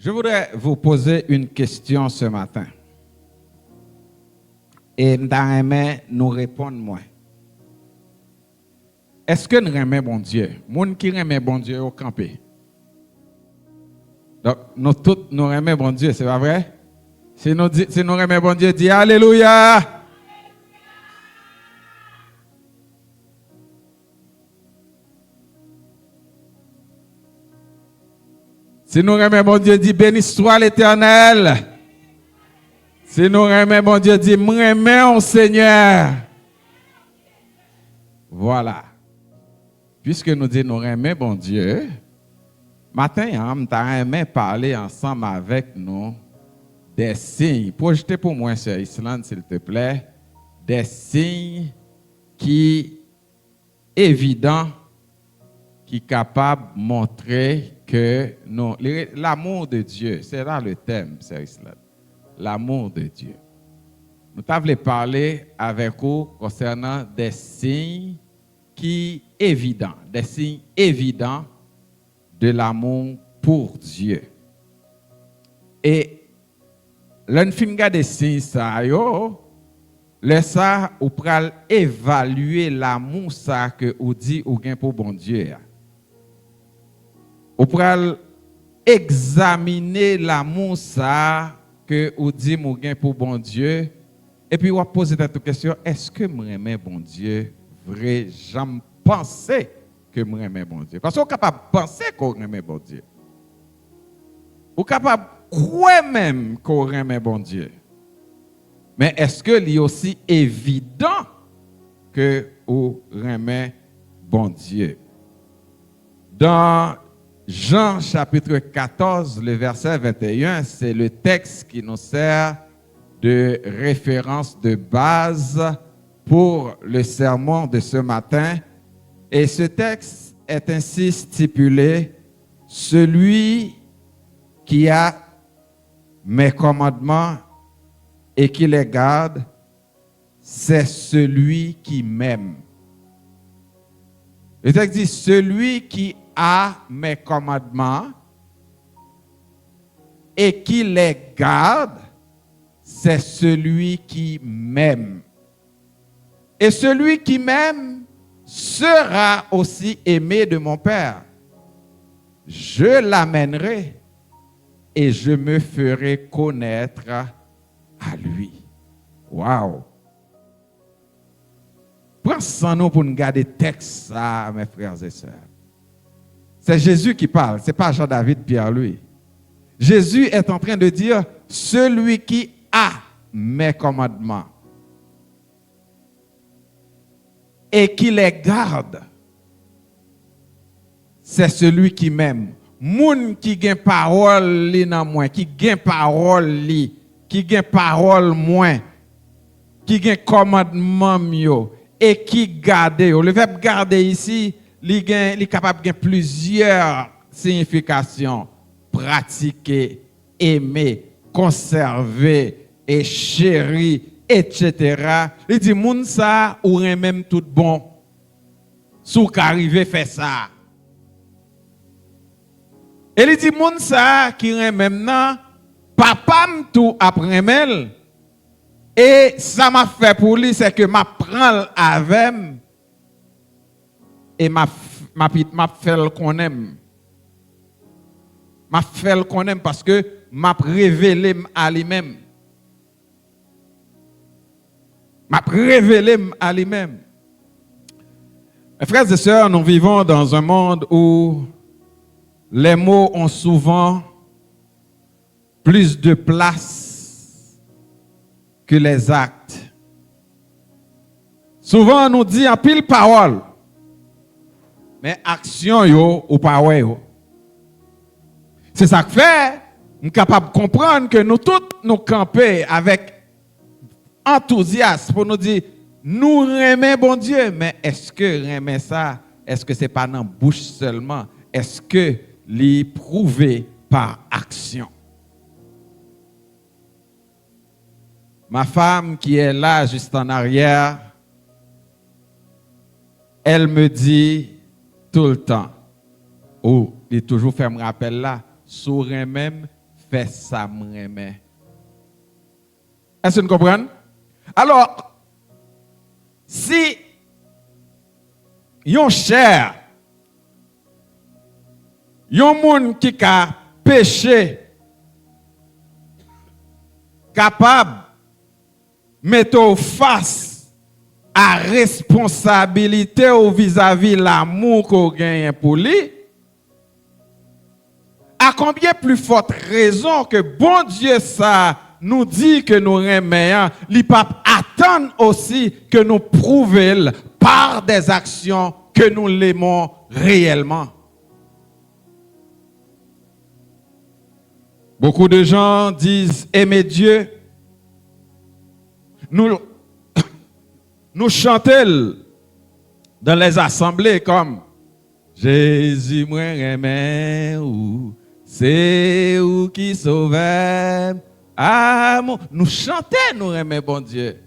Je voudrais vous poser une question ce matin. Et j'aimerais nous répondre moi. Est-ce que nous aimons bon Dieu? Les gens qui aiment bon Dieu au campé. Donc, nous tous, nous aimons bon Dieu, c'est pas vrai? Si nous aimons bon Dieu, dis Alléluia! Si nous aimons bon Dieu, dis béni soit l'Éternel. Si nous aimons bon Dieu, dis m'aimons Seigneur. Voilà. Puisque nous disons nous aimons bon Dieu, matin, nous aimé parler ensemble avec nous des signes. Projetez pour moi sur Islande, s'il te plaît, des signes qui évidents, qui sont capables de montrer que l'amour de Dieu, c'est là le thème, c'est Islande. L'amour de Dieu. Nous t'avons parlé avec vous concernant des signes qui évidents, des signes évidents de l'amour pour Dieu. Et l'un des signes ça yo, ça ou pral évaluer l'amour ça que ou dit ou gain pour bon Dieu. Ou pral examiner l'amour ça que ou dit ou gain pour bon Dieu et puis ou poser cette question, est-ce que moi aime bon Dieu vrai? J'aime penser que moi aime bon Dieu. Parce qu'on est capable de penser qu'on aime bon Dieu. On est capable de croire même qu'on aime bon Dieu. Mais est-ce que c'est aussi évident que on aime bon Dieu? Dans Jean chapitre 14, le verset 21, c'est le texte qui nous sert de référence de base pour le sermon de ce matin. Et ce texte est ainsi stipulé: celui qui a mes commandements et qui les garde, c'est celui qui m'aime. Le texte dit: celui qui a mes commandements et qui les garde, c'est celui qui m'aime. Et celui qui m'aime sera aussi aimé de mon Père. Je l'amènerai et je me ferai connaître à lui. Waouh! Prends-nous pour nous garder le texte, ça, mes frères et sœurs. C'est Jésus qui parle, ce n'est pas Jean-David Pierre-Louis. Jésus est en train de dire: celui qui a mes commandements et qui les garde, c'est celui qui m'aime. Moun qui gagne parole li nan moi, qui gagne parole li, qui gagne parole moi, qui gagne commandement yo et qui garde yo. Le verbe garder ici, li est capable de plusieurs significations: pratiquer, aimer, conserver et chérir, etc. Il dit moun ça ou même tout bon sou qu'arriver faire ça. Et il dit moun ça qui même nan papa m tout après mel et ça m'a fait pour lui, c'est que m'a prend avec et m'a fait le qu'on aime. M'a fait le qu'on aime parce que m'a révélé à lui-même. M'a révélé à lui-même. Mes frères et sœurs, nous vivons dans un monde où les mots ont souvent plus de place que les actes. Souvent, on nous dit en pile parole, mais action yo ou pas yo. C'est ça que fait, nous sommes capables de comprendre que nous tous nous camper avec enthousiasme pour nous dire: nous aimons bon Dieu, mais est-ce que aimer ça, est-ce que c'est pas dans la bouche seulement? Est-ce que l'éprouver par action? Ma femme qui est là juste en arrière, elle me dit tout le temps, ou il toujours fait me rappel là, sourire même, fait ça m'aimer. Est-ce que vous comprenez? Alors, si yon cher, yon moun qui a péché, capable mettre face à responsabilité ou vis-à-vis l'amour qu'on gagne pour lui, à combien plus forte raison que bon Dieu ça nous dit que nous remettons, il pas attendre aussi que nous prouvions par des actions que nous l'aimons réellement. Beaucoup de gens disent aimer Dieu. Nous chantons dans les assemblées comme Jésus moi remet ou c'est où qui sauve. Nous chantons, nous remet bon Dieu.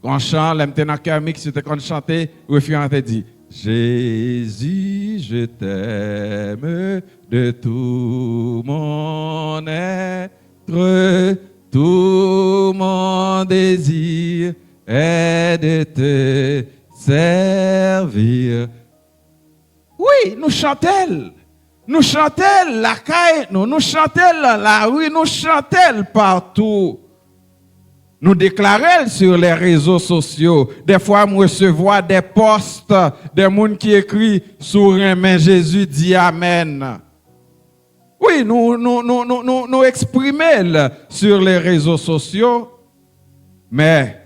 Quand on chante, les dans cœur mix, c'était quand on chantait, le refrain a dit Jésus, je t'aime de tout mon être, tout mon désir est de te servir. Oui, nous chantons. Nous chantons la caille, nous chantons la rue, nous chantons partout. Nous déclarons sur les réseaux sociaux. Des fois, nous recevons des posts des gens qui écrivent sur un main Jésus dit Amen. Oui, nous exprimons sur les réseaux sociaux, mais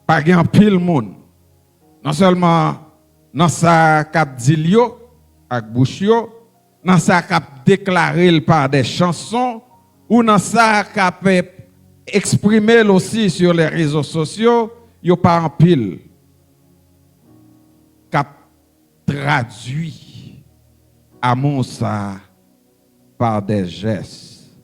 pas grand pile monde. Non seulement dans sa cap dilio avec bouchio, dans sa cap déclaré par des chansons, ou dans sa cap exprimé aussi sur les réseaux sociaux, yo pas en pile cap traduit amour ça par des gestes.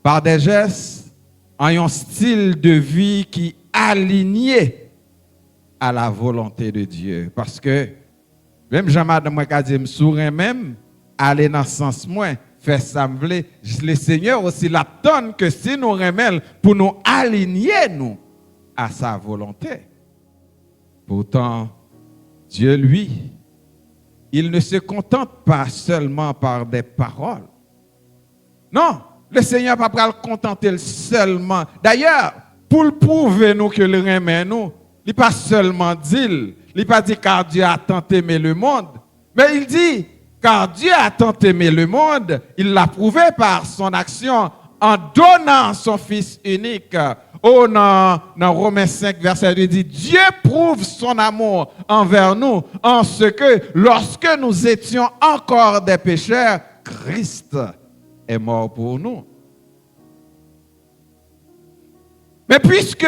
Par des gestes en un style de vie qui aligné à la volonté de Dieu. Parce que même Jean-Marc moi qui dit m'sourin même aller dans ce sens moins faire ça me vle, le Seigneur aussi l'attend que si nous remet pour nous aligner nous à sa volonté. Pourtant Dieu lui il ne se contente pas seulement par des paroles. Non, le Seigneur va pas le contenter seulement. D'ailleurs, pour le prouver nous que le remet nous, il pas seulement dit, il pas dit car Dieu a tant aimé le monde, mais il dit car Dieu a tant aimé le monde, il l'a prouvé par son action en donnant son Fils unique. Oh, dans Romains 5, verset 2, dit Dieu prouve son amour envers nous en ce que lorsque nous étions encore des pécheurs, Christ est mort pour nous. Mais puisque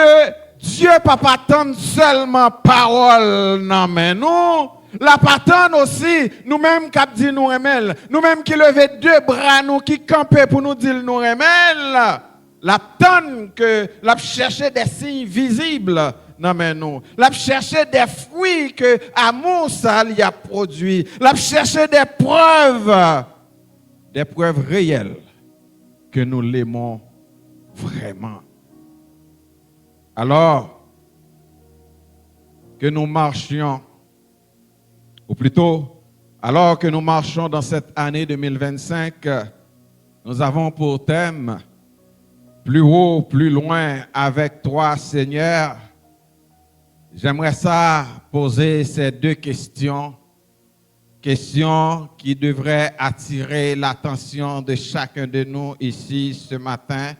Dieu ne peut pas attendre seulement parole dans nous, la patente aussi, nous-mêmes qui dit nous remel, nous-mêmes qui levons deux bras, nous qui campons pour nous dire nous remel, la tonne que la chercher des signes visibles dans nous, la chercher des fruits que amour ça y a produit, la chercher des preuves réelles que nous l'aimons vraiment. Alors que nous marchions, ou plutôt, alors que nous marchons dans cette année 2025, nous avons pour thème plus haut, plus loin avec toi, Seigneur. J'aimerais ça poser ces deux questions qui devraient attirer l'attention de chacun de nous ici ce matin,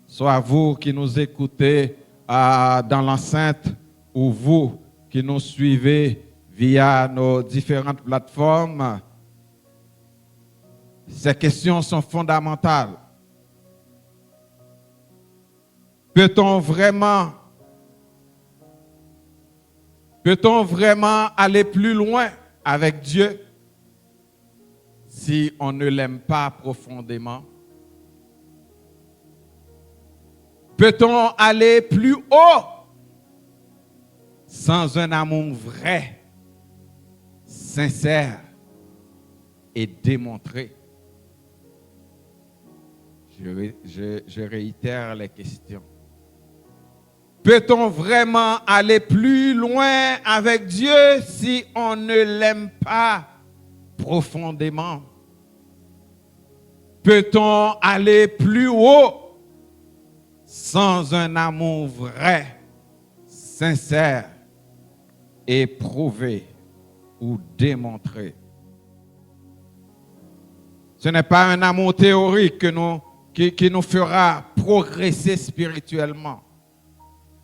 soit vous qui nous écoutez dans l'enceinte ou vous qui nous suivez via nos différentes plateformes. Ces questions sont fondamentales. Peut-on vraiment aller plus loin avec Dieu si on ne l'aime pas profondément? Peut-on aller plus haut sans un amour vrai, sincère? et démontrer. Je réitère les questions. Peut-on vraiment aller plus loin avec Dieu si on ne l'aime pas profondément? Peut-on aller plus haut sans un amour vrai, sincère, éprouvé ou démontré? Ce n'est pas un amour théorique qui nous fera progresser spirituellement,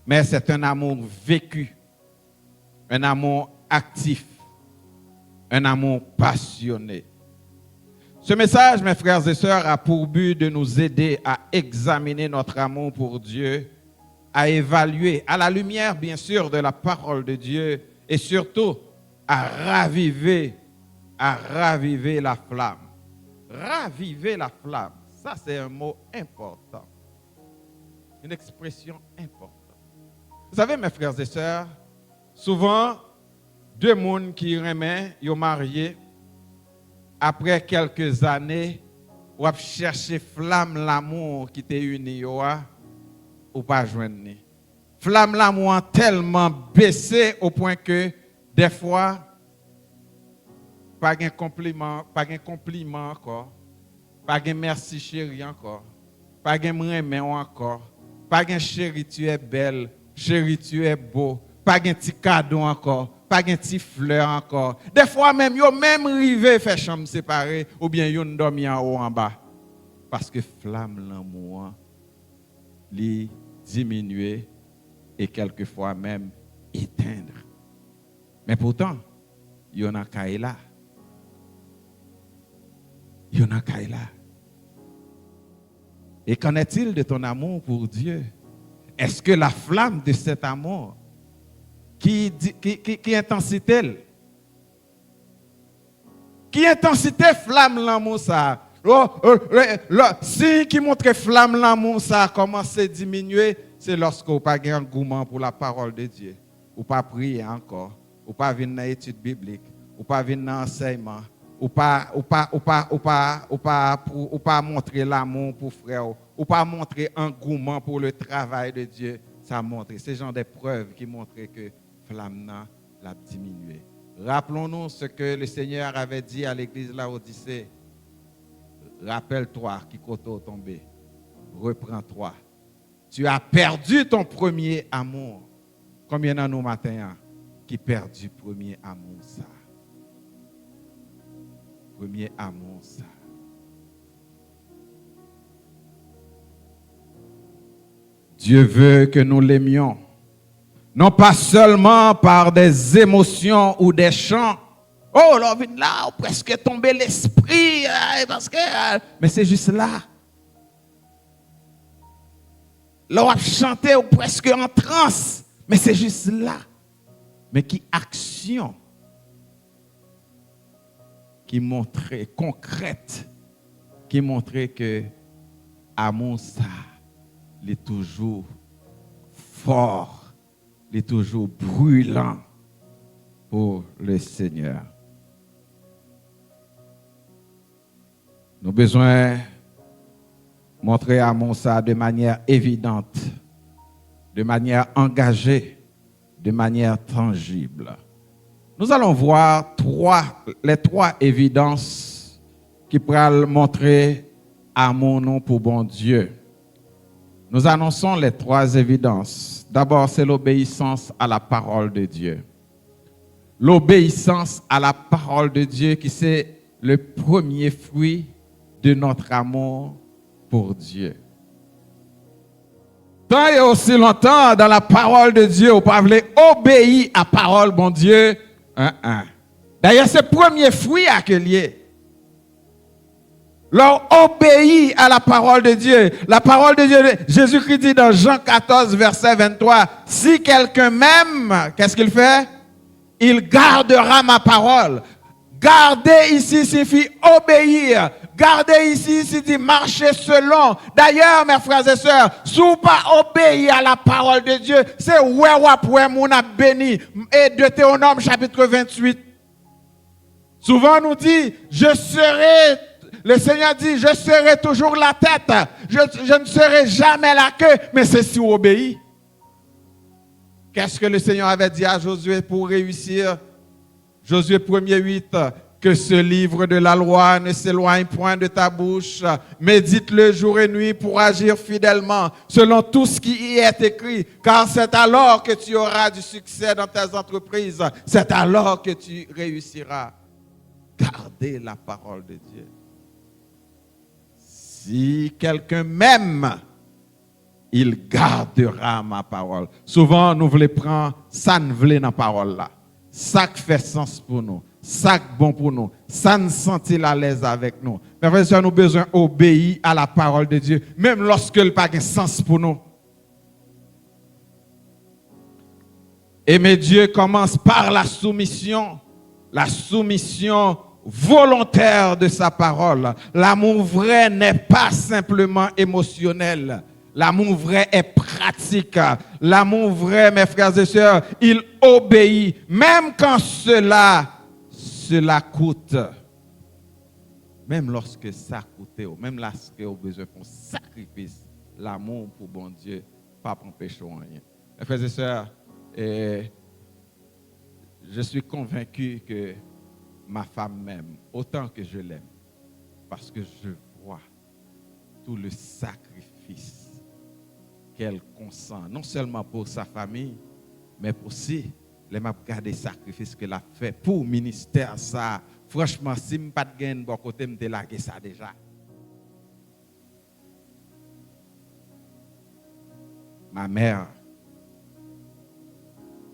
mais c'est un amour vécu, un amour actif, un amour passionné. Ce message, mes frères et sœurs, a pour but de nous aider à examiner notre amour pour Dieu, à évaluer, à la lumière, bien sûr, de la parole de Dieu, et surtout à raviver la flamme. Raviver la flamme, ça c'est un mot important, une expression importante. Vous savez, mes frères et sœurs, souvent, deux personnes qui aiment, ils sont mariés, après quelques années, ou chercher flamme l'amour qui t'est uni, ou pas joindre. Flamme l'amour a tellement baissé au point que des fois, pas un compliment encore, pas un merci chérie encore, pas un remède encore, pas un chérie tu es belle, chérie tu es beau, pas un petit cadeau encore, pas un petit fleur encore. Des fois même, yo même rivé faire chambre séparée ou bien yo dormi en haut en bas parce que flamme l'amour li diminuer et quelquefois même éteindre. Mais pourtant, yo na kaila. Et qu'en est-il de ton amour pour Dieu? Est-ce que la flamme de cet amour, qui intensité? Qui intensité flamme l'amour ça? Si qui montre flamme l'amour ça a commencé à diminuer, c'est lorsque vous n'avez pas engouement pour la parole de Dieu. Ou pas prier encore, ou pas venir dans l'étude biblique, ou pas venir dans l'enseignement. Ou pas montrer l'amour pour frère, ou pas montrer engouement pour le travail de Dieu, ça montre. C'est genre des preuves qui montrent que flamme l'a diminué. Rappelons-nous ce que le Seigneur avait dit à l'église Laodicée. Rappelle-toi qui côté tombé. Reprends-toi. Tu as perdu ton premier amour. Combien d'entre nous matin qui perdu premier amour ça? Premier amour, ça. Dieu veut que nous l'aimions, non pas seulement par des émotions ou des chants. Oh, là, là, presque tombé l'esprit, parce que, mais c'est juste là. Là, on a chanté ou presque en transe, mais c'est juste là. Mais qui action? Qui montrait concrète, qui montrait que amour ça, il est toujours fort, il est toujours brûlant pour le Seigneur. Nous avons besoin de montrer amour ça de manière évidente, de manière engagée, de manière tangible. Nous allons voir les trois évidences qui pourraient montrer amour nous pour bon Dieu. Nous annonçons les trois évidences. D'abord, c'est l'obéissance à la parole de Dieu. L'obéissance à la parole de Dieu qui c'est le premier fruit de notre amour pour Dieu. Tant et aussi longtemps dans la parole de Dieu, vous pouvez obéir à la parole, bon Dieu. D'ailleurs, c'est le premier fruit à lié. Leur obéit à la parole de Dieu. La parole de Dieu, Jésus-Christ dit dans Jean 14, verset 23, si quelqu'un m'aime, qu'est-ce qu'il fait? Il gardera ma parole. Garder ici signifie obéir. Garder ici signifie marcher selon. D'ailleurs, mes frères et sœurs, si vous pas obéir à la parole de Dieu, c'est ouais mon a béni. Et Deutéronome chapitre 28. Souvent, on nous dit, le Seigneur dit, je serai toujours la tête, je ne serai jamais la queue, mais c'est si on obéit. Qu'est-ce que le Seigneur avait dit à Josué pour réussir? Josué 1er 8, que ce livre de la loi ne s'éloigne point de ta bouche, médite-le jour et nuit pour agir fidèlement selon tout ce qui y est écrit, car c'est alors que tu auras du succès dans tes entreprises, c'est alors que tu réussiras. Gardez la parole de Dieu. Si quelqu'un m'aime, il gardera ma parole. Souvent, nous voulons prendre ça ne voulait dans la parole là. Ça qui fait sens pour nous. Ça qui est bon pour nous. Ça nous sentit à l'aise avec nous. Mais frères et sœurs, nous avons besoin d'obéir à la parole de Dieu, même lorsque elle n'a pas de sens pour nous. Aimer Dieu commence par la soumission volontaire de sa parole. L'amour vrai n'est pas simplement émotionnel. L'amour vrai est pratique. L'amour vrai, mes frères et sœurs, il obéit, même quand cela coûte. Même lorsque ça coûte, même lorsque vous avez besoin d'un sacrifice, l'amour pour bon Dieu, pas pour empêcher rien. Mes frères et sœurs, je suis convaincu que ma femme m'aime autant que je l'aime, parce que je vois tout le sacrifice qu'elle consent, non seulement pour sa famille, mais aussi les m'a regardé sacrifice qu'elle a fait pour le ministère ça. Franchement, si je n'ai pas de gain de bon côté, je me délagué ça déjà. Ma mère,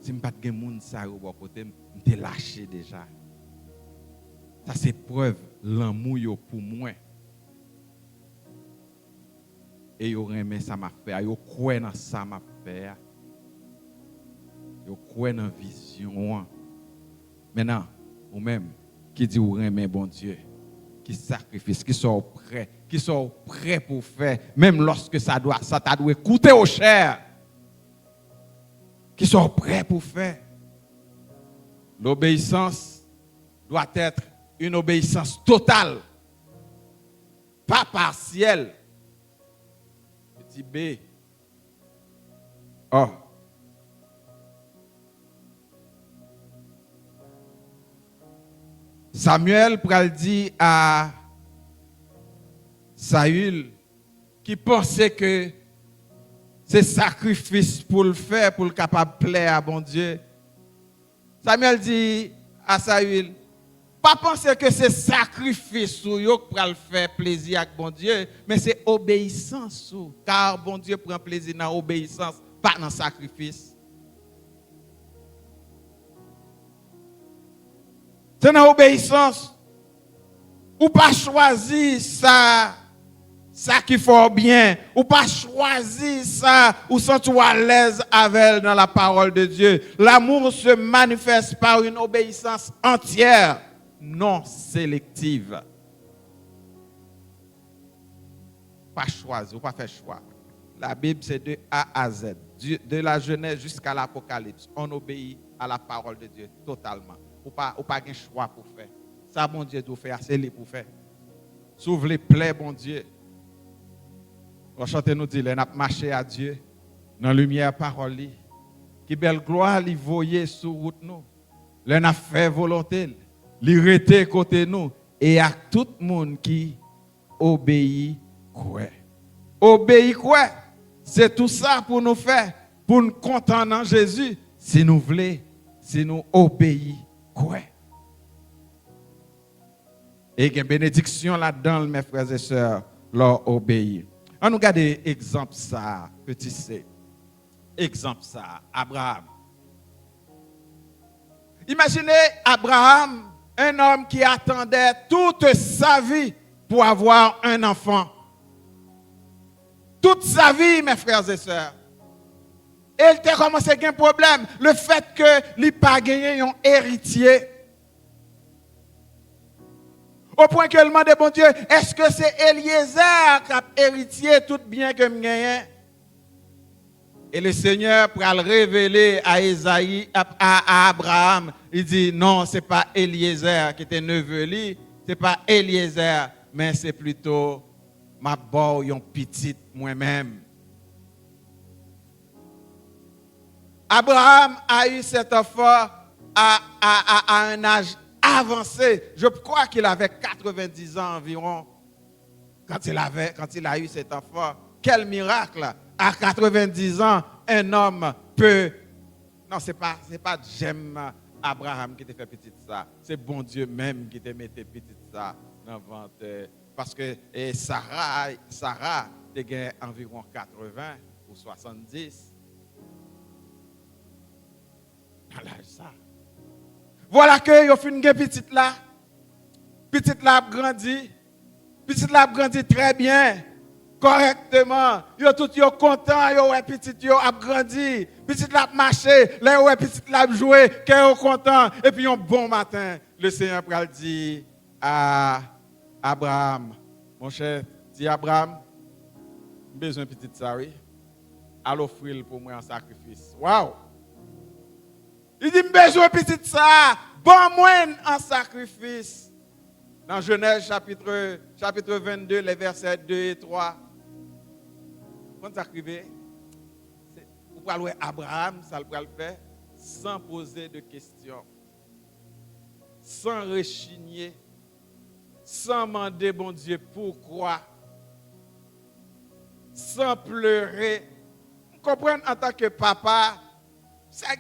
si je n'ai pas de gain de monde ça au bon côté, je me lâché déjà. Ça c'est preuve l'amour pour moi. Et yo remet ça m'a fait, yo croit dans ça m'a fait. Yo croit dans vision. Maintenant, ou même qui dit ou remet bon Dieu, qui sacrifice, qui sont prêts pour faire, même lorsque ça doit coûter au cher. Qui sont prêts pour faire. L'obéissance doit être une obéissance totale, pas partielle. Petit B. Oh. Samuel pral dit à Saül qui pensait que c'est sacrifice pour le faire, pour le capable de plaire à bon Dieu. Samuel dit à Saül, pas penser que c'est sacrifice pour le faire plaisir avec bon Dieu, mais c'est obéissance. Car bon Dieu prend plaisir dans l'obéissance, pas dans le sacrifice. C'est dans l'obéissance. Ou pas choisir ça qui fait bien. Ou pas choisir ça, ou sentir à l'aise avec elle dans la parole de Dieu. L'amour se manifeste par une obéissance entière, non sélective. Pas choisir, ou pas faire choix. La Bible, c'est de A à Z. De la Genèse jusqu'à l'Apocalypse. On obéit à la parole de Dieu totalement. Ou pas un choix pour faire. Ça, bon Dieu, doit faire, c'est lui pour faire. S'ouvre les plaies, bon Dieu. On chante nous dit, on a marché à Dieu, dans la lumière parole. Qui belle gloire, lui voyait sur route nous. On a fait volonté, lui rester côté nous. Et à tout le monde qui obéit, quoi. Obéit quoi? C'est tout ça pour nous faire, pour nous contenter dans Jésus, si nous voulons, si nous obéissons. Quoi? Et il y a une bénédiction là-dedans, mes frères et sœurs, leur obéir. On nous regarde exemple ça, petit C. Exemple ça, Abraham. Imaginez Abraham, un homme qui attendait toute sa vie pour avoir un enfant. Toute sa vie, mes frères et sœurs. Et il a commencé à avoir un problème. Le fait que il n'a pas gagné un héritier. Au point que le demande bon Dieu, est-ce que c'est Eliezer qui a héritier tout bien que je gagne? Et le Seigneur pour le révéler à Isaïe, à Abraham, il dit non, ce n'est pas Eliezer qui était neveu, ce n'est pas Eliezer, mais c'est plutôt ma boy, yon petite moi-même. Abraham a eu cet enfant à un âge avancé. Je crois qu'il avait 90 ans environ quand il a eu cet enfant. Quel miracle! À 90 ans, un homme peut... Non, ce n'est pas j'aime Abraham qui t'a fait petit ça. C'est bon Dieu même qui t'a mis petit ça dans le ventre. Parce que Sarah a environ 80 ou 70. Dans l'âge ça. Voilà que yo fin gen petite là. Petite là a grandi. Petite là a grandi très bien. Correctement, yo tout yo content, yo ouais petit yo a grandi, petit la marché, là ouais petit la jouer, que yo content et puis un bon matin, le Seigneur pral dit à Abraham, mon cher, dit Abraham, besoin petit ça oui, à l'offrir pour moi en sacrifice. Waouh! Il dit besoin petit ça, bon moi en sacrifice. Dans Genèse chapitre 22 les versets 2 et 3. Quand ça arrive, vous pouvez voir Abraham, ça le faire sans poser de questions, sans rechigner, sans demander bon Dieu pourquoi, sans pleurer. Vous comprenez en tant que papa,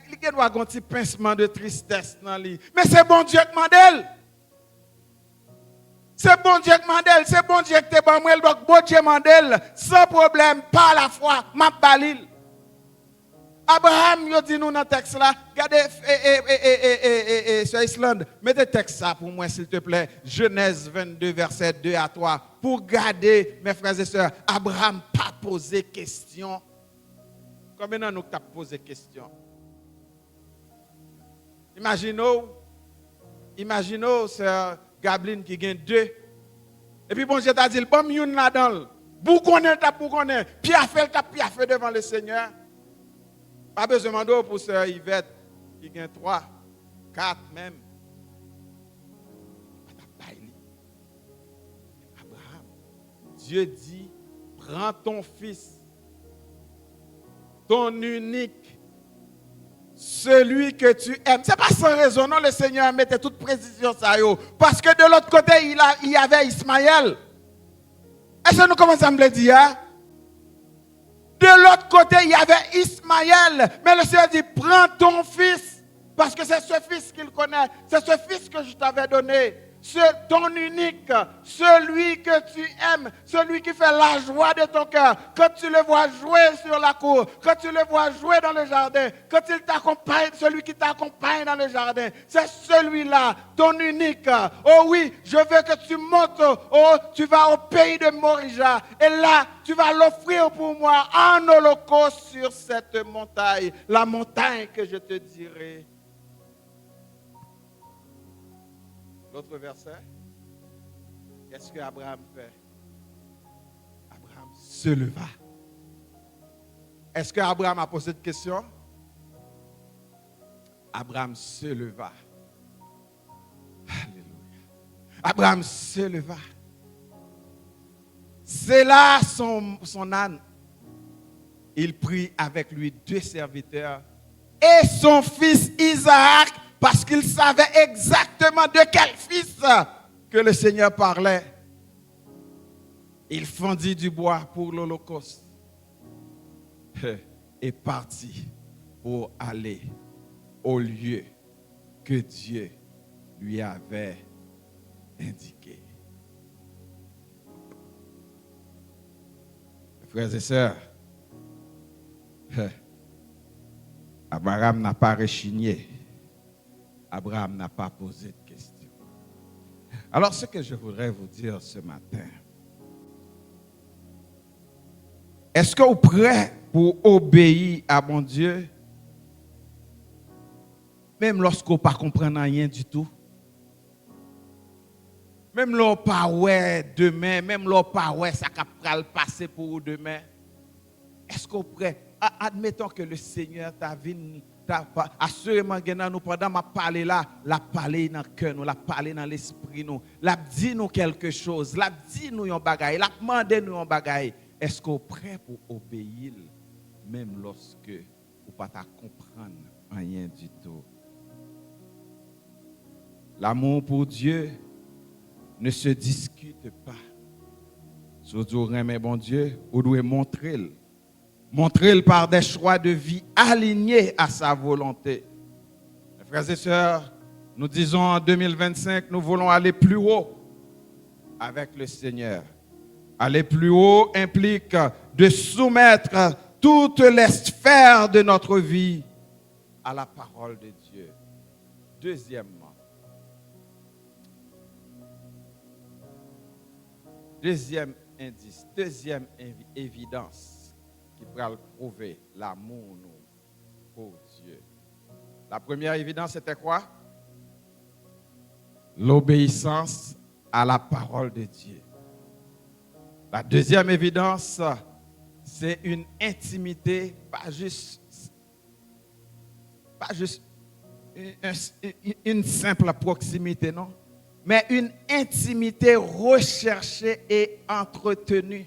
il doit avoir un petit pincement de tristesse dans lui. Mais c'est bon Dieu qui m'aide. C'est bon Dieu qui m'aide, c'est bon Dieu qui te ban moi, donc bon Dieu m'aide, sans problème, par la foi, m'a balil. Abraham, il dit nous dans le texte là, regardez, sur Islande, mettez le texte ça pour moi s'il te plaît, Genèse 22, verset 2 à 3, pour garder, mes frères et sœurs, Abraham pas posé question. Combien de nous avons posé question? Imaginez, sœur Gablin qui gagne 2. Et puis bon Dieu t'a dit, bon youn là-dedans. Pour connaître, Pierre fait devant le Seigneur. Pas besoin de pour sœur Yvette qui gagne 3, 4 même. Abraham, Dieu dit, prends ton fils, ton unique, celui que tu aimes. Ce n'est pas sans raison, non, le Seigneur mettait toute précision ça. Parce que de l'autre côté, il y avait Ismaël. Est-ce que nous commençons à me le dire? De l'autre côté, il y avait Ismaël. Mais le Seigneur dit, prends ton fils. Parce que c'est ce fils qu'il connaît. C'est ce fils que je t'avais donné. Ton unique, celui que tu aimes, celui qui fait la joie de ton cœur. Quand tu le vois jouer sur la cour, quand tu le vois jouer dans le jardin, quand il t'accompagne, celui qui t'accompagne dans le jardin, c'est celui-là, ton unique. Oh oui, je veux que tu montes, tu vas au pays de Morija, et là, tu vas l'offrir pour moi en holocauste sur cette montagne, la montagne que je te dirai. L'autre verset, qu'est-ce que Abraham fait? Abraham se leva. Est-ce que Abraham a posé cette question? Abraham se leva. Alléluia. Abraham se leva. C'est là son âne. Il prit avec lui 2 serviteurs et son fils Isaac, parce qu'il savait exactement de quel fils que le Seigneur parlait. Il fendit du bois pour l'holocauste et partit pour aller au lieu que Dieu lui avait indiqué. Frères et sœurs, Abraham n'a pas rechigné. Abraham n'a pas posé de questions. Alors, ce que je voudrais vous dire ce matin, est-ce que vous êtes prêts pour obéir à mon Dieu, même lorsque vous ne comprenez rien du tout? Même lorsque vous ne demain, même lorsque vous ne ça va passer pour vous demain, est-ce que qu'on est prêt? Admettons que le Seigneur t'a vu, assurément, nous pendant ma parler là, la parler dans le cœur, nous la parler dans l'esprit, nous, la dit nous quelque chose, la dit nous un bagaille, la demandé nous un bagaille. Est-ce qu'on est prêt pour obéir, même lorsque vous ne pas comprendre rien du tout? L'amour pour Dieu ne se discute pas. Si vous aimez bon Dieu, vous devez montrer-le. Montrez-le par des choix de vie alignés à sa volonté. Mes frères et sœurs, nous disons en 2025, nous voulons aller plus haut avec le Seigneur. Aller plus haut implique de soumettre toutes les sphères de notre vie à la parole de Dieu. Deuxièmement, deuxième indice, deuxième évidence qui pourra prouver l'amour pour Dieu. La première évidence, c'était quoi? L'obéissance à la parole de Dieu. La deuxième évidence, c'est une intimité, pas juste une simple proximité, non? Mais une intimité recherchée et entretenue.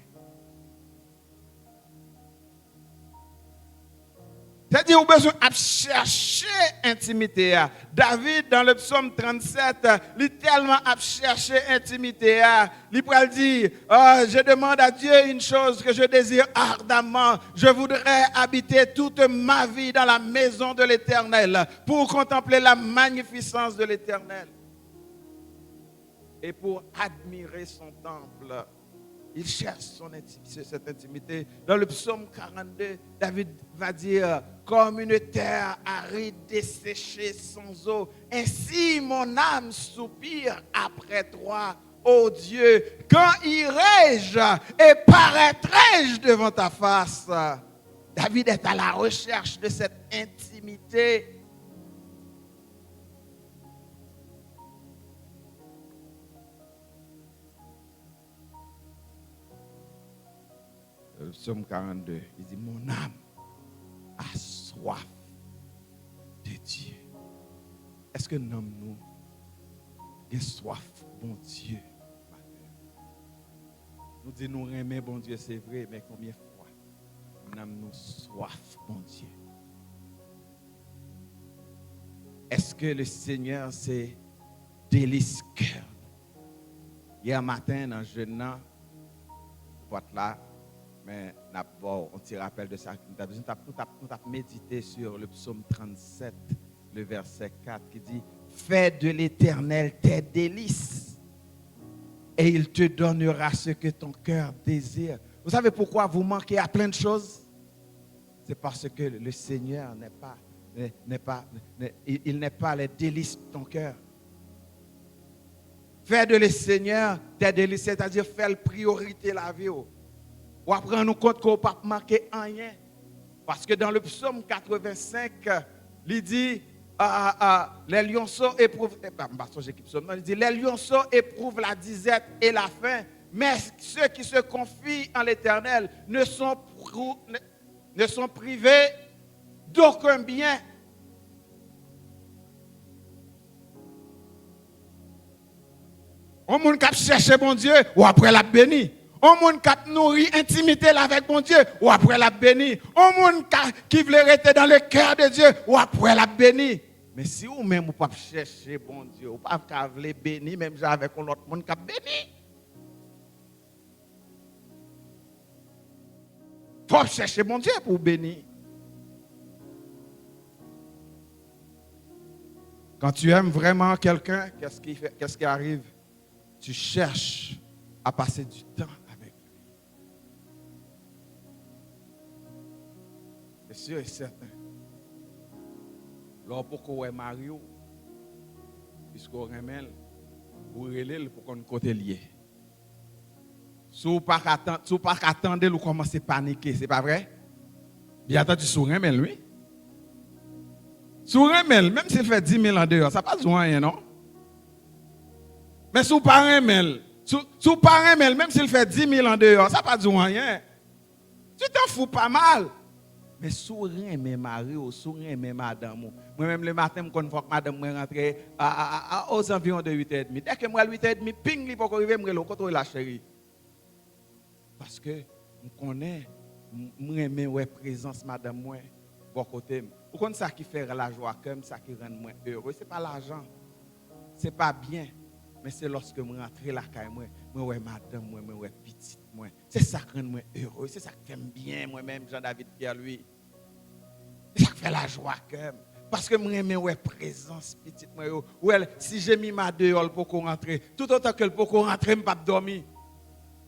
C'est-à-dire, vous avez besoin de chercher intimité. David, dans le psaume 37, littéralement a cherché intimité. Il peut dire, je demande à Dieu une chose que je désire ardemment. Je voudrais habiter toute ma vie dans la maison de l'Éternel pour contempler la magnificence de l'Éternel et pour admirer son temple. Il cherche cette intimité. Dans le psaume 42, David va dire, comme une terre aride desséchée sans eau, ainsi mon âme soupire après toi, ô Dieu. Quand irai-je et paraîtrai-je devant ta face? David est à la recherche de cette intimité. Le psaume 42, il dit, mon âme a soif de Dieu. Est-ce que nous avons soif, bon Dieu? Nous disons, nous aimons bon Dieu, c'est vrai, mais combien de fois nous avons soif, bon Dieu? Est-ce que le Seigneur, c'est délice cœur? Hier matin, dans le jeûne, là, mais on te rappelle de ça. Nous avons médité sur le psaume 37, le verset 4, qui dit, fais de l'Éternel tes délices et il te donnera ce que ton cœur désire. Vous savez pourquoi vous manquez à plein de choses? C'est parce que le Seigneur il n'est pas les délices de ton cœur. Fais de le Seigneur tes délices, c'est-à-dire faire priorité la vie. Ou après, nous compte qu'on ne peut pas manquer rien. Parce que dans le psaume 85, il dit, les lionceaux éprouvent, il dit, les lionceaux éprouvent la disette et la faim, mais ceux qui se confient en l'Éternel ne sont privés d'aucun bien. On monde qui cherche bon Dieu, ou après la béni. On monde qui nourrit intimité avec bon Dieu, ou après la béni. On monde qui veut rester dans le cœur de Dieu, ou après la béni. Mais si vous même vous pas chercher bon Dieu, vous pas vouloir bénir même avec l'autre monde qui béni. Faut chercher bon Dieu pour bénir. Quand tu aimes vraiment quelqu'un, qu'est-ce qui arrive? Tu cherches à passer du temps avec lui. C'est sûr et certain. Alors pourquoi Mario, puisqu'on remet, vous relève pour qu'on côté lié. Si vous pas attendre, vous commencez à paniquer, c'est pas vrai? Bien entendu, si vous remet lui. Si vous remet, même s'il fait 10 000 ans dehors, ça passe rien, non? Mais si vous pas remet, même s'il fait 10 000 ans dehors, ça pas du rien. Tu t'en fous pas mal. Mais sourire mes mari ou sourire mes madame. Moi-même le matin, je connais que madame moi rentrer aux environs de 8h30. Dès que moi 8h30, ping, il faut arriver, je le la chérie. Parce que je connais, je ouais présence madame moi, bon côté. Vous connaissez ça qui fait la joie comme ça qui rend moi heureux. Ce n'est pas l'argent, ce n'est pas bien, mais c'est lorsque je rentre la caille moi ouais madame moi ouais petite moi. C'est ça qui rend moi heureux, c'est ça qui fait bien moi-même Jean-David Pierre lui. C'est ça qui fait la joie comme. Parce que moi ouais présence petite moi ouais si j'ai mis ma dehors pour qu'on rentre, tout autant que pour qu'on rentre, je ne pas dormir.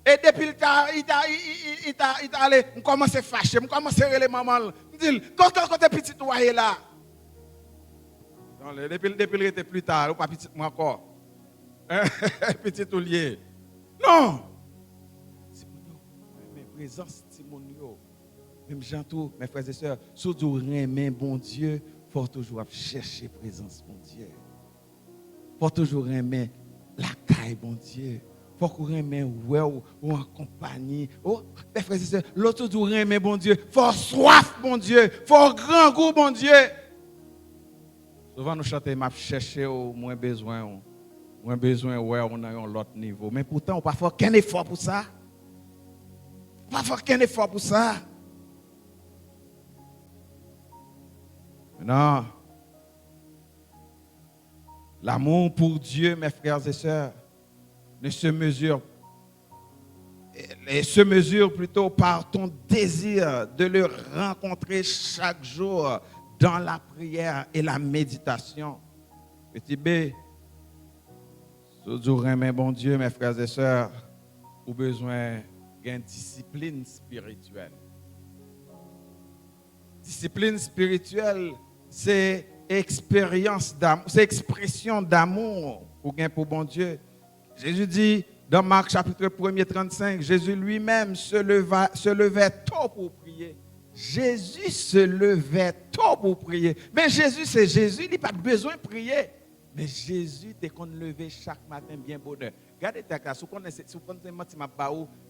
Et depuis il t'a allé, je commence à fâcher, je commence à relayer maman. Je dis, quand t'es petit, tu es là. Depuis il était plus tard, ou pas petit moi encore. Petit ou lié. Non. C'est mes présences, c'est mon yo. Même Jean-Tout, mes frères et sœurs, surtout aimer bon Dieu, il faut toujours chercher présence bon Dieu. Il faut toujours aimer la caille bon Dieu. Faut qu'on aime ou en compagnie. Oh, mes frères et sœurs, l'autre jour aime bon Dieu. Faut soif bon Dieu. Faut grand goût bon Dieu. Souvent nous chantons, m'a cherché au moins besoin ouais on a un autre niveau. Mais pourtant on pas faire aucun effort pour ça. Pas faire aucun effort pour ça. Non. L'amour pour Dieu, mes frères et sœurs, ne se mesure plutôt par ton désir de le rencontrer chaque jour dans la prière et la méditation. Petit B, toujours aimer bon Dieu, mes frères et sœurs, ou besoin d'une discipline spirituelle. Discipline spirituelle, c'est expérience d'amour, c'est expression d'amour pour bon Dieu. Jésus dit dans Marc chapitre 1er 35, Jésus lui-même se levait tôt pour prier. Jésus se levait tôt pour prier. Mais Jésus, c'est Jésus, il n'a pas besoin de prier. Mais Jésus, dès qu'on levait chaque matin, bien bonheur. Regardez ta classe, si vous connaissez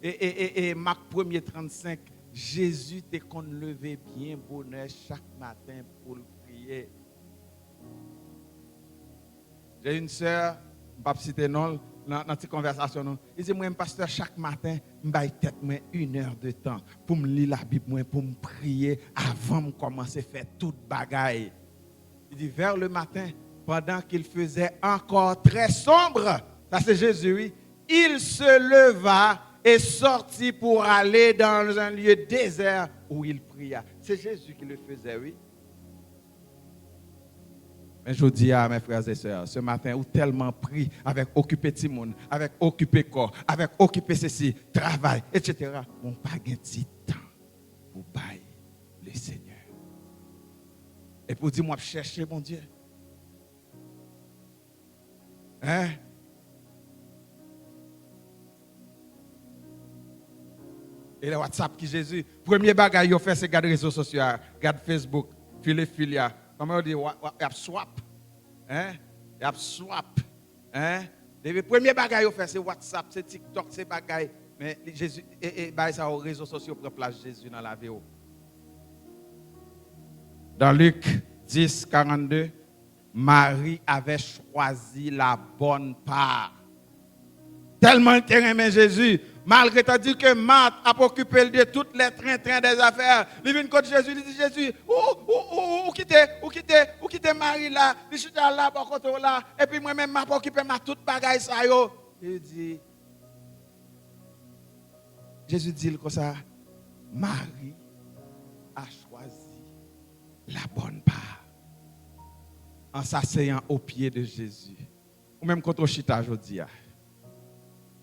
et Marc 1er 35, Jésus, dès qu'on levait bien bonheur chaque matin pour le prier. J'ai une sœur, je ne vais pas citer non, dans cette conversation, il dit, moi, pasteur, chaque matin, je vais tête 1 heure de temps pour me lire la Bible, pour me prier avant de commencer à faire toute bagaille. Il dit, vers le matin, pendant qu'il faisait encore très sombre, ça c'est Jésus, oui, il se leva et sortit pour aller dans un lieu désert où il pria. C'est Jésus qui le faisait, oui. Mais je dis à mes frères et sœurs, ce matin, où tellement pris avec occupé Timon, avec occupé corps, avec occupé ceci, travail, etc. On n'a pas de temps pour bailler le Seigneur. Et pour dire, moi, chercher mon Dieu. Hein? Et le WhatsApp qui Jésus, premier bagage il fait, c'est garder les réseaux sociaux, garder Facebook, filia. Comment on dit, il a swap. Hein? Il a swap. Hein? Le premier bagage il fait, c'est WhatsApp, c'est TikTok, c'est bagage. Mais Jésus, et ça aux réseaux sociaux pour place Jésus dans la vie. Dans Luc 10, 42, Marie avait choisi la bonne part. Tellement qu'elle aimait Jésus, malgré dit que Marthe a occupé de toutes les trains des affaires. Il vient contre Jésus, il dit Jésus, où quitter Marie là, je suis là, par contre là, et puis moi-même, je occupé ma toute bagaille ça yo. Il dit, Jésus dit comme ça, Marie a choisi la bonne part en s'asseyant au pied de Jésus. Ou même contre Chita aujourd'hui.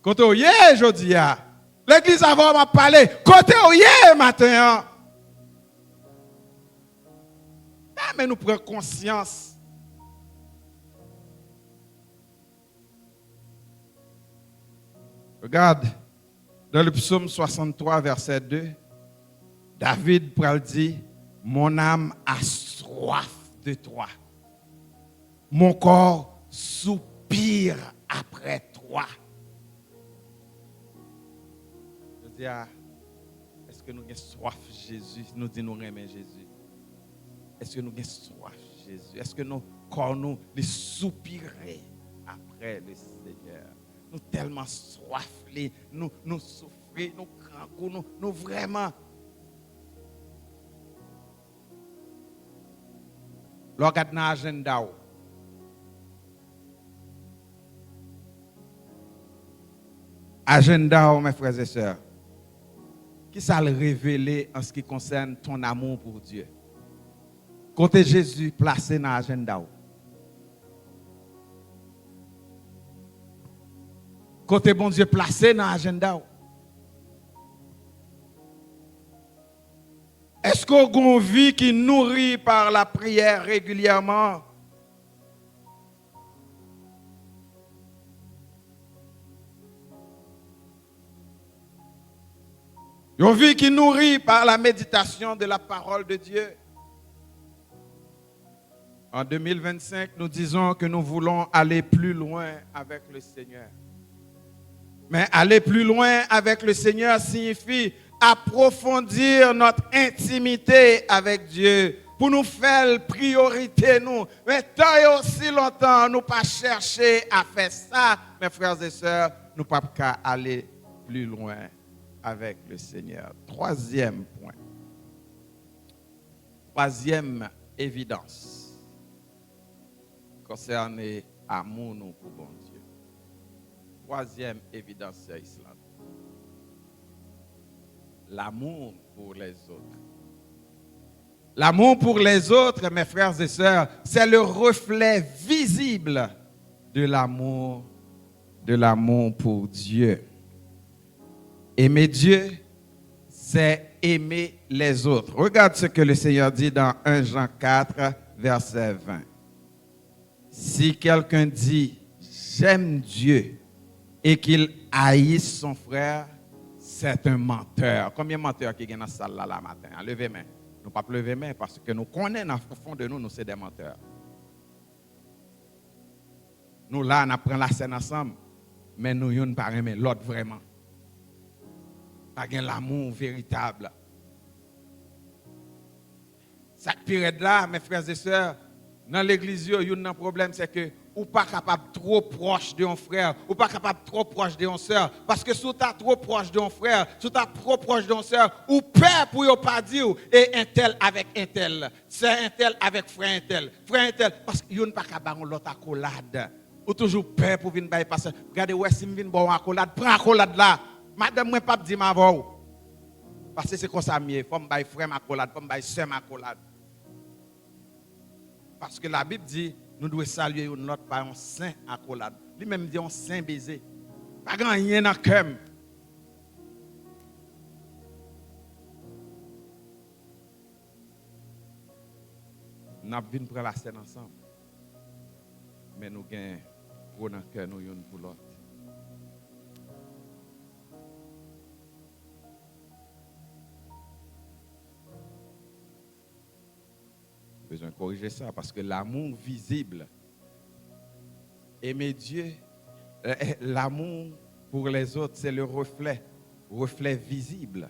Quand on y est aujourd'hui, l'église avant m'a parlé, quand on y est matin. Mais nous prenons conscience. Regarde, dans le psaume 63, verset 2, David dit, mon âme a soif de toi. Mon corps soupire après toi. Est-ce que nous avons soif de Jésus? Nous disons nous aimons Jésus. Est-ce que nous avons soif de Jésus? Est-ce que nos corps nous les soupirer après le Seigneur? Nous tellement soif, nous souffrir, nous craquons, nous vraiment. Regarde dans l'agenda. Agenda, mes frères et sœurs. Qui ça le révéler en ce qui concerne ton amour pour Dieu? Côté Jésus placé dans l'agenda. Côté bon Dieu placé dans l'agenda. Est-ce qu'on a une vie qui nourrit par la prière régulièrement? Une vie qui nourrit par la méditation de la parole de Dieu. En 2025, nous disons que nous voulons aller plus loin avec le Seigneur. Mais aller plus loin avec le Seigneur signifie approfondir notre intimité avec Dieu pour nous faire priorité nous. Mais tant et aussi longtemps, nous pas chercher à faire ça, mes frères et sœurs, nous pas qu'à aller plus loin avec le Seigneur. Troisième point. Troisième évidence concernant l'amour nous pour bon Dieu. Troisième évidence, c'est l'islam. L'amour pour les autres. L'amour pour les autres, mes frères et sœurs, c'est le reflet visible de l'amour pour Dieu. Aimer Dieu, c'est aimer les autres. Regarde ce que le Seigneur dit dans 1 Jean 4, verset 20. Si quelqu'un dit « j'aime Dieu » et qu'il haïsse son frère, c'est un menteur. Combien de menteurs qui sont dans la salle là le matin? Levez main. Nous ne pouvons pas lever main parce que nous connaissons au fond de nous, nous sommes des menteurs. Nous là, nous prenons la scène ensemble, mais nous ne pas aimer l'autre vraiment. Pas l'amour véritable. Cette période-là, mes frères et sœurs, dans l'église, il y a un problème, c'est que ou pas capable trop proche de un frère, ou pas capable trop proche de une sœur, parce que si tu es trop proche de un frère, si tu es trop proche de une sœur, ou peur pour ne pas dire et un tel avec un tel, c'est un tel avec frère un tel, parce que vous ne pas capable l'autre accolade, ou toujours peur pour venir passer. Regardez ouais si me vinn bon accolade, prends accolade là. Madame moi pas dit ma voix. Parce que c'est comme ça mieux, faut me bailler frère accolade, faut me bailler sœur accolade. Parce que la Bible dit nous devons saluer notre par un saint accolade. Lui-même dit un saint baiser. Pas grand rien dans le cœur. Nous avons vu prendre la scène ensemble. Mais nous avons gros dans le cœur, nous une pour l'autre. Besoin de corriger ça parce que l'amour visible, aimer Dieu, l'amour pour les autres, c'est le reflet visible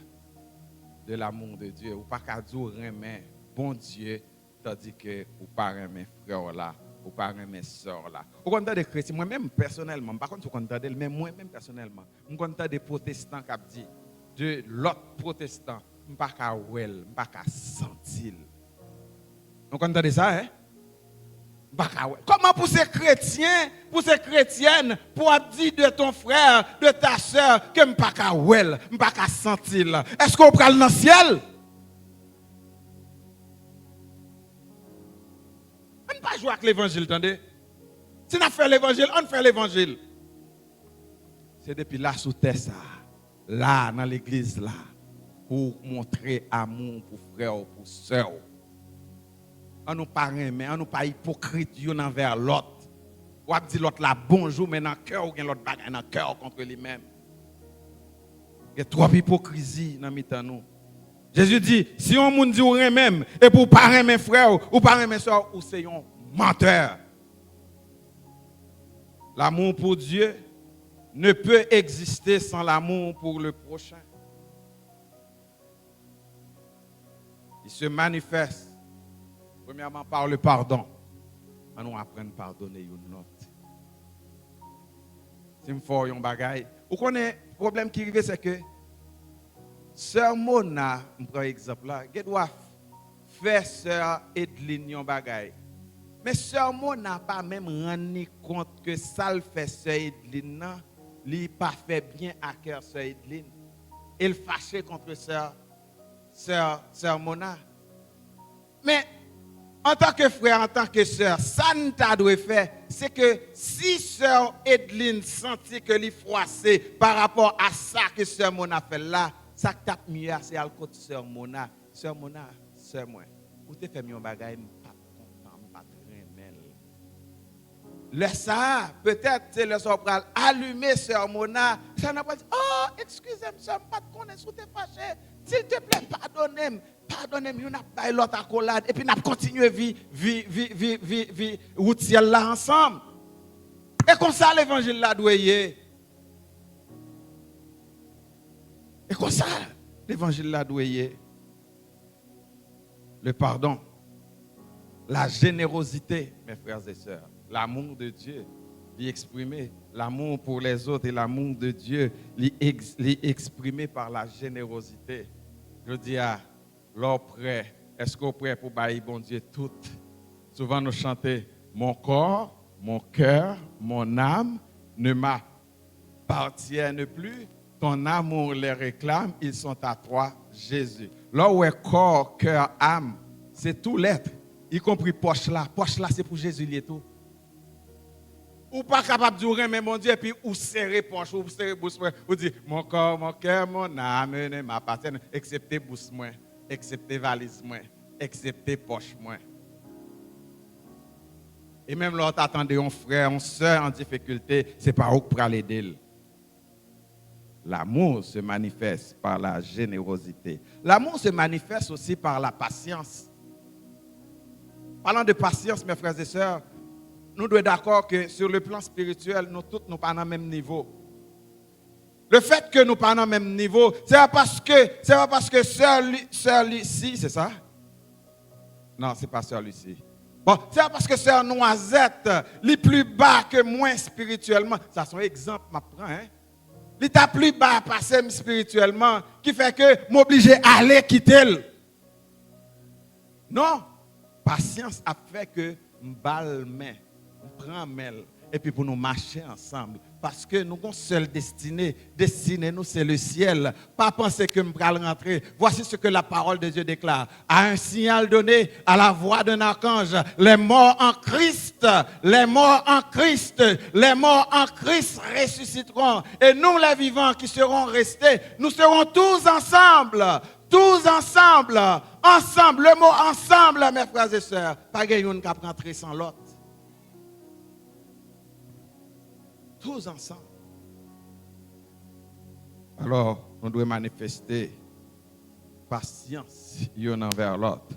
de l'amour de Dieu. Ou pas qu'à dire aimer bon Dieu, tandis que ou pas aimer frère là, ou pas aimer sœur là. Au contraire des chrétiens, moi-même personnellement, par contre, mais moi-même personnellement, je suis des protestants qui disent de l'autre protestant, je ne suis pas qu'à well, je ne suis pas qu'à sentir. Vous entendez ça, hein? Comment pour ces chrétiens, pour ces chrétiennes, pour dire de ton frère, de ta soeur, que je ne suis pas qu'à well, je ne suis pas qu'à sentir? Est-ce qu'on prend dans le ciel? On ne peut pas jouer avec l'évangile, attendez? Si on fait l'évangile, on fait l'évangile. C'est depuis là, sous terre, ça, là, dans l'église, là, pour montrer amour pour frère ou pour soeur. On nous pas mais on nous pas hypocrite l'un envers l'autre. Ou a dit l'autre là bonjour mais dans le cœur ou bien l'autre bagarre dans le cœur contre lui-même. Il y a trop hypocrisie dans mitan nous. Jésus dit si on moun dit ou même et pour pas aimer frère ou pas aimer soeur ou c'est un menteur. L'amour pour Dieu ne peut exister sans l'amour pour le prochain. Il se manifeste, premièrement, par le pardon. On nous apprend à pardonner une autre. Si je fais un bagay, vous connaissez le problème qui arrive, c'est que Sœur Mona, je prends exemple là, elle doit faire Sœur Edline un bagay. Mais Sœur Mona n'a pas même rendu compte que ça le fait Sœur Edline, il n'a pas fait bien à cœur Sœur Edline. Il fâché contre Sœur Mona. Mais en tant que frère, en tant que sœur, ça ne t'a doit faire, c'est que si Sœur Edline sentit que lui froissé par rapport à ça que Sœur Mona fait là, ça tape mieux, c'est à côté de Sœur Mona. Sœur Mona, sœur moi, vous te fait mieux un bagage, pas content, pas très mal. Le ça, peut-être, c'est le soir pour allumer Sœur Mona, ça n'a pas dit, oh, excusez-moi, sœur, pas de connaître, vous êtes fâché. S'il te plaît, pardonnez-moi. Pardonnez-moi, on a pas l'autre accolade et puis on a continué vie routière là ensemble. Et comme ça l'évangile là doit y. Et comme ça l'évangile là doit y. Le pardon, la générosité, mes frères et sœurs, l'amour de Dieu, l'exprimer, l'amour pour les autres et l'amour de Dieu, l'exprimer par la générosité. Je dis à l'or prêt, est-ce qu'on est prêt pour bailler bon Dieu tout? Souvent nous chantons, mon corps, mon cœur, mon âme ne m'appartiennent plus. Ton amour les réclame, ils sont à toi, Jésus. Là où est corps, cœur, âme, c'est tout l'être, y compris poche là. Poche là, c'est pour Jésus, il est tout. Ou pas capable de dire, mais mon Dieu, et puis ou serrer poche, ou serrer bouche, ou dire, mon corps, mon cœur, mon âme ne m'appartiennent, excepté bouche moi, excepté valise moi, excepté poche moi. Et même lorsque attendez un frère, une soeur en difficulté, c'est pas où pour l'aider. L'amour se manifeste par la générosité. L'amour se manifeste aussi par la patience. Parlant de patience, mes frères et sœurs, nous devons être d'accord que sur le plan spirituel, nous tous nous pas dans le même niveau. Le fait que nous pas dans le même niveau, c'est pas parce que sœur Lucie, c'est ça? Non, c'est pas sœur Lucie. Bon, c'est pas parce que sœur Noisette, est plus bas que moi spirituellement. Ça c'est un exemple m'apprend hein. Il t'a plus bas passé spirituellement qui fait que m'oblige à aller quitter. Non, patience a fait que m'balle main. On prend mêle et puis pour nous marcher ensemble parce que nous avons seule destinée nous c'est le ciel, pas penser que nous allons rentrer. Voici ce que la parole de Dieu déclare: à un signal donné, à la voix d'un archange, les morts en Christ ressusciteront et nous les vivants qui serons restés, nous serons tous ensemble, le mot ensemble mes frères et sœurs, pas quelqu'un qui peut rentrer sans l'autre. Tous ensemble. Alors, on doit manifester patience l'un envers l'autre.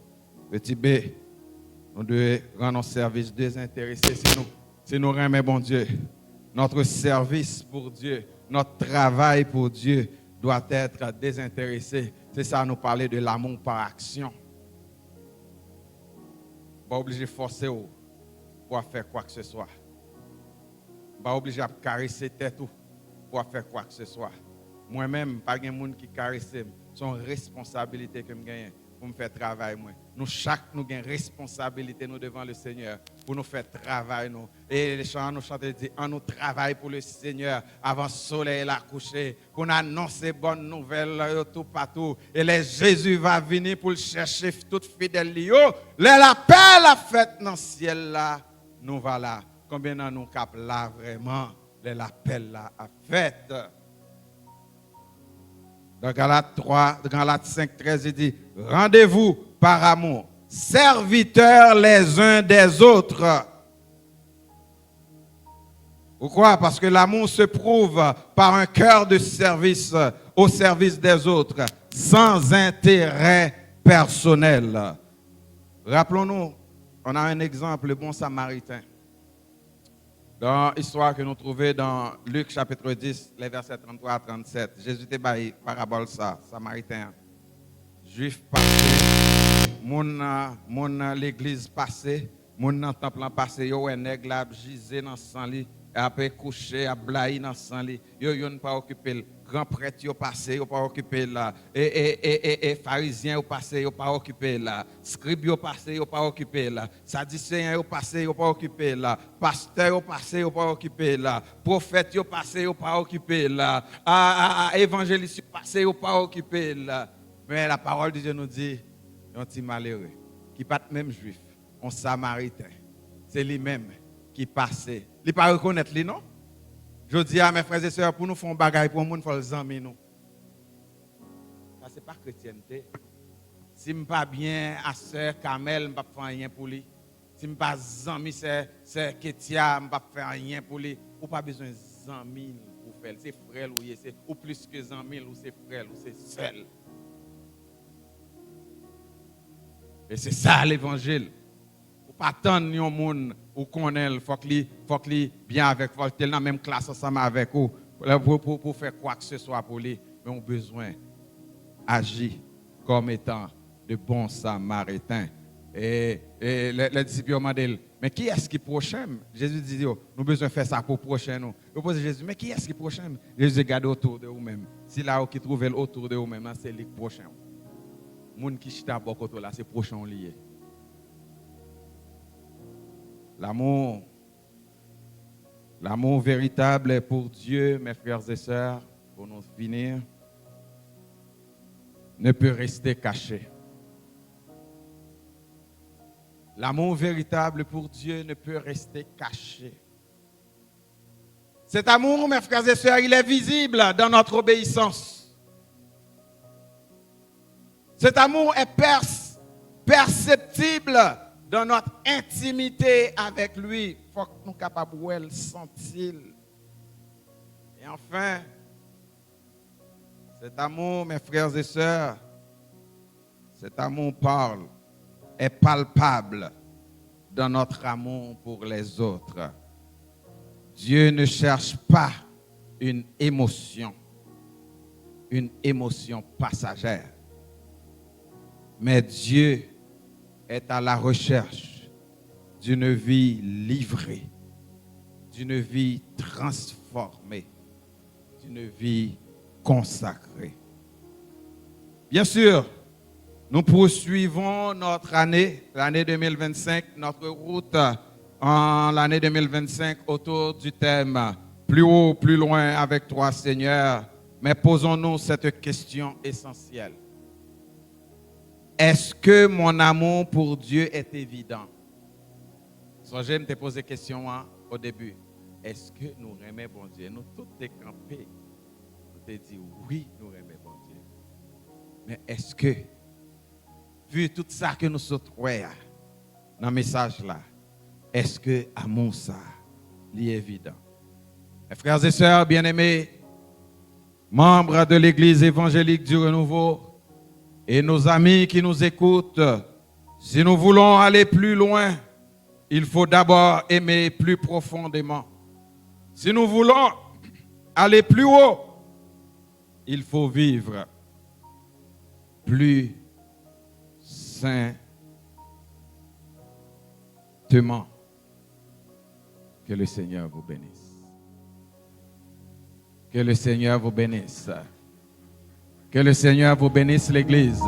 Petit B, on doit rendre un service désintéressé. C'est nous remettre bon Dieu. Notre service pour Dieu, notre travail pour Dieu doit être désintéressé. C'est ça, nous parler de l'amour par action. Pas obligé de forcer pour faire quoi que ce soit. Pas obligé de caresser tête pour faire quoi que ce soit. Moi-même, pas de monde qui caresse, c'est une responsabilité que je gagne pour me faire travailler. Nous avons une responsabilité nous devant le Seigneur pour nous faire travailler. Et les chants nous chantent dit, on nous travaille pour le Seigneur avant le soleil la coucher, pour nous annoncer bonnes nouvelles tout partout. Et les Jésus va venir pour le chercher tout fidèle. L'appel a fait dans le ciel là, nous voilà. Combien de nous cap là vraiment l'appel là a fait. Dans Galates 5:13, il dit, rendez-vous par amour, serviteurs les uns des autres. Pourquoi? Parce que l'amour se prouve par un cœur de service au service des autres, sans intérêt personnel. Rappelons-nous, on a un exemple, le bon samaritain. Dans l'histoire que nous trouvons dans Luc chapitre 10, les versets 33 à 37, Jésus était baillé, parabole ça, samaritain, juif passé, l'église passée, mon temple passé, yo un nèg la gisé dans sang li, après coucher a blayi dans sang li. Yo yon pas occupé le grand prêtre yo passé, yo pas occupé là. Et pharisien yo passé, yo pas occupé là. Scribe yo passé, yo pas occupé là. Sadducéen yo passé, yo pas occupé là. Pasteur yo passé, yo pas occupé là. Prophète yo passé, yo pas occupé là. Évangéliste yo passé, yo pas occupé là. Mais la parole de Dieu nous dit, un petit malheureux qui pas même juif, un samaritain. C'est lui-même qui passait. Il pas reconnaître lui non? Je dis à mes frères et sœurs, pour nous faire un bagage pour le monde, il faut les amis nous. Ça c'est pas chrétienté. Si je pas bien à sœur Kamel, je ne vais pas faire rien pour lui. Si je pas amis c'est Ketia, je ne vais pas faire rien pour lui. Ou pas besoin d'amis pour faire. C'est frère ou plus que amis ou c'est frère ou c'est seul. Et c'est ça l'évangile. Ou pas attendre un monde ou connaître, faut qu'il bien avec, faut qu'il dans la même classe ensemble avec vous pour faire quoi que ce soit pour lui. Mais on a besoin d'agir comme étant de bons samaritains. Et les disciples ont demandé, mais qui est-ce qui est prochain? Jésus dit, nous avons besoin de faire ça pour prochain. Nous posons Jésus, mais qui est-ce qui est prochain? Jésus regarde autour de vous-même. Si là qui trouve autour de vous-même, c'est le prochain. Les gens qui chita à beaucoup là, c'est prochain lié. L'amour véritable est pour Dieu, mes frères et sœurs, pour nous finir, ne peut rester caché. L'amour véritable pour Dieu ne peut rester caché. Cet amour, mes frères et sœurs, il est visible dans notre obéissance. Cet amour est perceptible dans notre intimité avec lui. Il faut que nous soyons capables de le sentir. Et enfin, cet amour, mes frères et sœurs, cet amour est palpable dans notre amour pour les autres. Dieu ne cherche pas une émotion passagère. Mais Dieu est à la recherche d'une vie livrée, d'une vie transformée, d'une vie consacrée. Bien sûr, nous poursuivons notre année, l'année 2025, notre route en l'année 2025 autour du thème « Plus haut, plus loin avec toi, Seigneur ». Mais posons-nous cette question essentielle. Est-ce que mon amour pour Dieu est évident? Songez, je me posé la question au début. Est-ce que nous aimons bon Dieu? Nous tous décampés. Nous te dit oui, nous aimons bon Dieu. Mais est-ce que, vu tout ça que nous sommes dans le message là, est-ce que l'amour ça est évident? Mes frères et sœurs bien-aimés, membres de l'Église évangélique du Renouveau, et nos amis qui nous écoutent, si nous voulons aller plus loin, il faut d'abord aimer plus profondément. Si nous voulons aller plus haut, il faut vivre plus saintement. Que le Seigneur vous bénisse. Que le Seigneur vous bénisse. Que le Seigneur vous bénisse, l'Église.